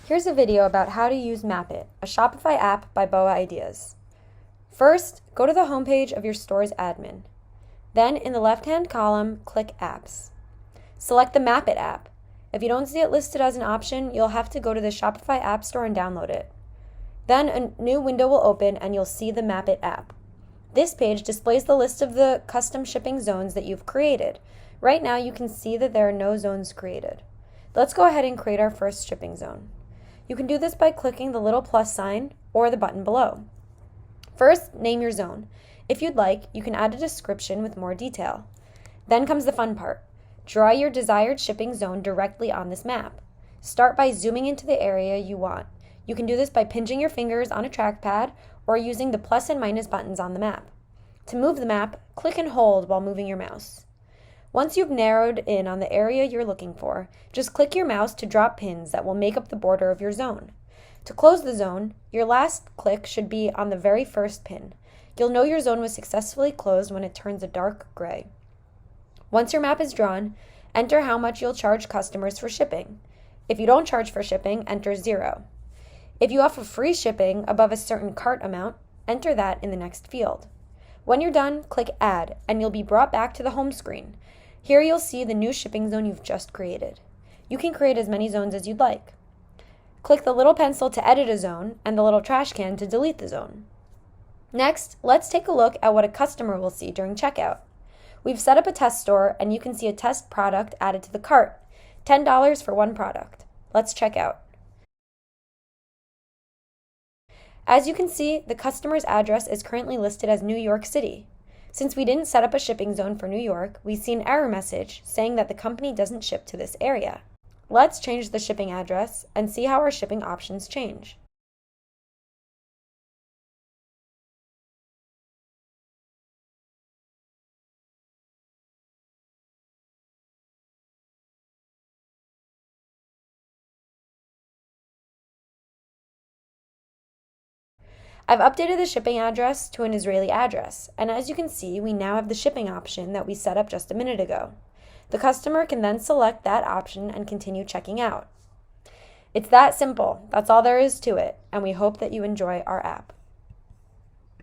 Here's a video about how to use Mapit, a Shopify app by Boa Ideas. First, go to the homepage of your store's admin. Then, in the left-hand column, click Apps. Select the Mapit app. If you don't see it listed as an option, you'll have to go to the Shopify App Store and download it. Then, a new window will open and you'll see the Mapit app. This page displays the list of the custom shipping zones that you've created. Right now, you can see that there are no zones created. Let's go ahead and create our first shipping zone. You can do this by clicking the little plus sign or the button below. First, name your zone. If you'd like, you can add a description with more detail. Then comes the fun part. Draw your desired shipping zone directly on this map. Start by zooming into the area you want. You can do this by pinching your fingers on a trackpad or using the plus and minus buttons on the map. To move the map, click and hold while moving your mouse. Once you've narrowed in on the area you're looking for, just click your mouse to drop pins that will make up the border of your zone. To close the zone, your last click should be on the very first pin. You'll know your zone was successfully closed when it turns a dark gray. Once your map is drawn, enter how much you'll charge customers for shipping. If you don't charge for shipping, enter 0. If you offer free shipping above a certain cart amount, enter that in the next field. When you're done, click Add, and you'll be brought back to the home screen. Here you'll see the new shipping zone you've just created. You can create as many zones as you'd like. Click the little pencil to edit a zone and the little trash can to delete the zone. Next, let's take a look at what a customer will see during checkout. We've set up a test store and you can see a test product added to the cart, $10 for one product. Let's check out. As you can see, the customer's address is currently listed as New York City. Since we didn't set up a shipping zone for New York, we see an error message saying that the company doesn't ship to this area. Let's change the shipping address and see how our shipping options change. I've updated the shipping address to an Israeli address, and as you can see, we now have the shipping option that we set up just a minute ago. The customer can then select that option and continue checking out. It's that simple. That's all there is to it, and we hope that you enjoy our app.